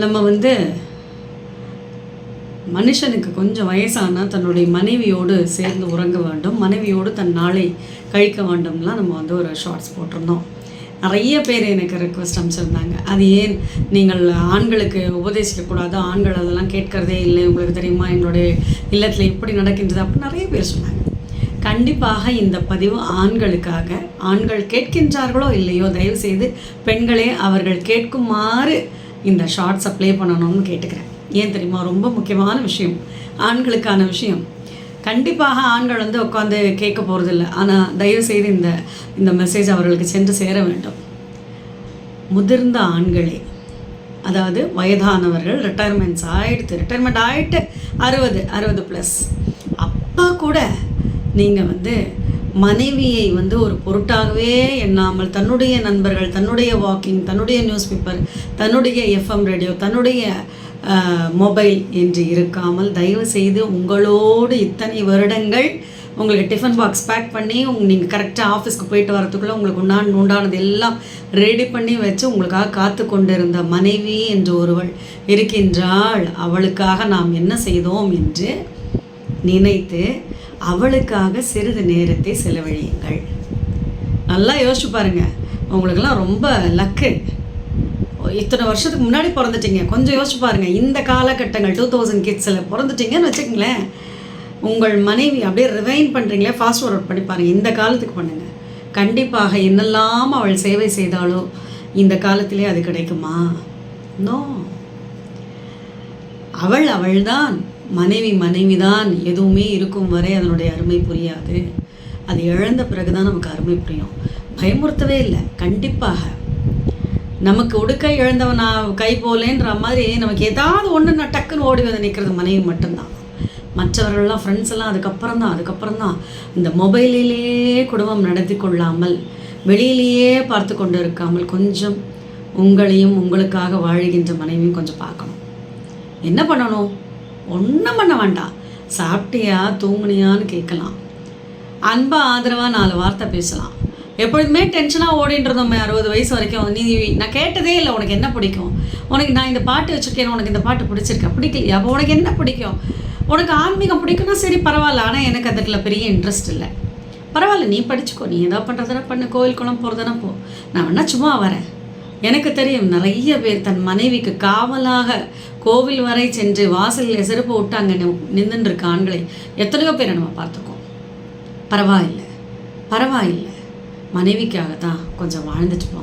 நம்ம மனுஷனுக்கு கொஞ்சம் வயசானால் தன்னுடைய மனைவியோடு சேர்ந்து உறங்க வேண்டும், மனைவியோடு தன் நாளை கழிக்க வேண்டும்லாம் நம்ம ஒரு ஷார்ட்ஸ் போட்டிருந்தோம். நிறைய பேர் எனக்கு ரெக்வஸ்ட் அனுப்பிச்சிருந்தாங்க, அது ஏன் நீங்கள் ஆண்களுக்கு உபதேசிக்கக்கூடாது, ஆண்கள் அதெல்லாம் கேட்கறதே இல்லை, உங்களுக்கு தெரியுமா என்னுடைய இல்லத்தில் எப்படி நடக்கின்றது அப்படின்னு நிறைய பேர் சொன்னாங்க. கண்டிப்பாக இந்த பதிவு ஆண்களுக்காக. ஆண்கள் கேட்கின்றார்களோ இல்லையோ, தயவுசெய்து பெண்களே அவர்கள் கேட்குமாறு இந்த ஷார்ட்ஸை ப்ளே பண்ணணும்னு கேட்டுக்கிறேன். ஏன் தெரியுமா, ரொம்ப முக்கியமான விஷயம், ஆண்களுக்கான விஷயம். கண்டிப்பாக ஆண்கள் உட்காந்து கேட்க போகிறதில்ல, ஆனால் தயவுசெய்து இந்த மெசேஜ் அவர்களுக்கு சென்று சேர வேண்டும். முதிர்ந்த ஆண்களே, அதாவது வயதானவர்கள், ரிட்டையர்மெண்ட் ஆகிட்டு 60+ அப்பா கூட நீங்கள் மனைவியை ஒரு பொருட்டாகவே எண்ணாமல் தன்னுடைய நண்பர்கள், தன்னுடைய வாக்கிங், தன்னுடைய நியூஸ் பேப்பர், தன்னுடைய எஃப்எம் ரேடியோ, தன்னுடைய மொபைல் என்று இருக்காமல் தயவு செய்து உங்களோடு இத்தனை வருடங்கள் உங்களுக்கு டிஃபன் பாக்ஸ் பேக் பண்ணி நீங்கள் கரெக்டாக ஆஃபீஸ்க்கு போயிட்டு வரத்துக்குள்ளே உங்களுக்கு உண்டானது எல்லாம் ரெடி பண்ணி வச்சு உங்களுக்காக காத்து கொண்டிருந்த மனைவி என்று ஒருவள் இருக்கின்றாள், அவளுக்காக நாம் என்ன செய்தோம் என்று நினைத்து அவளுக்காக சிறிது நேரத்தை செலவழியுங்கள். நல்லா யோசிச்சு பாருங்கள், உங்களுக்கெல்லாம் ரொம்ப லக்கு. இத்தனை வருஷத்துக்கு முன்னாடி பிறந்துட்டீங்க, கொஞ்சம் யோசிச்சு பாருங்கள். இந்த காலகட்டங்கள் 2000 கிட்ஸில் பிறந்துட்டீங்கன்னு வச்சுக்கங்களேன், உங்கள் மனைவி அப்படியே ரிவைன் பண்ணுறீங்களே, ஃபாஸ்ட் ஃபார்வர்ட் பண்ணி பாருங்கள், இந்த காலத்துக்கு பண்ணுங்கள். கண்டிப்பாக என்னெல்லாம் அவள் சேவை செய்தாலோ இந்த காலத்திலே அது கிடைக்குமா? நோ. அவள்தான் மனைவி தான். எதுவுமே இருக்கும் வரை அதனுடைய அருமை புரியாது. அது இழந்த பிறகு தான் நமக்கு அருமை புரியும். பயமுறுத்தவே இல்லை. கண்டிப்பாக நமக்கு உடுக்கை இழந்தவன் கை போலேன்ற மாதிரி நமக்கு ஏதாவது ஒன்று நான் டக்குன்னு ஓடி வந்து நிற்கிறது மனைவி மட்டும்தான். மற்றவர்கள்லாம் ஃப்ரெண்ட்ஸ் எல்லாம் அதுக்கப்புறம் தான் இந்த மொபைலிலேயே குடும்பம் நடத்தி கொள்ளாமல், வெளியிலேயே பார்த்து கொண்டு இருக்காமல், கொஞ்சம் உங்களையும் உங்களுக்காக வாழுகின்ற மனைவியும் கொஞ்சம் பார்க்கணும். என்ன பண்ணணும்? ஒன்றும் பண்ண வேண்டாம். சாப்பிட்டியா, தூங்குனியான்னு கேட்கலாம், அன்பாக ஆதரவாக 4 வார்த்தை பேசலாம். எப்பொழுதுமே டென்ஷனாக ஓடிட்டு இருந்தோம் 60 வயசு வரைக்கும். நான் கேட்டதே இல்லை உனக்கு என்ன பிடிக்கும், உனக்கு நான் இந்த பாட்டு வச்சுருக்கேன், உனக்கு இந்த பாட்டு பிடிச்சிருக்கா, பிடிக்கலையா, அப்போ உனக்கு என்ன பிடிக்கும், உனக்கு ஆன்மீகம் பிடிக்கும்னா சரி பரவாயில்ல, ஆனால் எனக்கு அதுக்குள்ள பெரிய இன்ட்ரெஸ்ட் இல்லை, பரவாயில்ல நீ படிச்சுக்கோ, நீ எதாவது பண்ணுறதுனா பண்ணு, கோவில் குளம் போகிறதுனா போ, நான் வேணா சும்மா வரேன். எனக்கு தெரியும் நிறைய பேர் தன் மனைவிக்கு காவலாக கோவில் வரை சென்று வாசலில் செருப்பு விட்டு அங்கே நின்றுட்டு இருக்க ஆண்களை எத்தனையோ பேரை நம்ம பார்த்துருக்கோம். பரவாயில்லை, மனைவிக்காக தான் கொஞ்சம் வாழ்ந்துட்டு போங்க.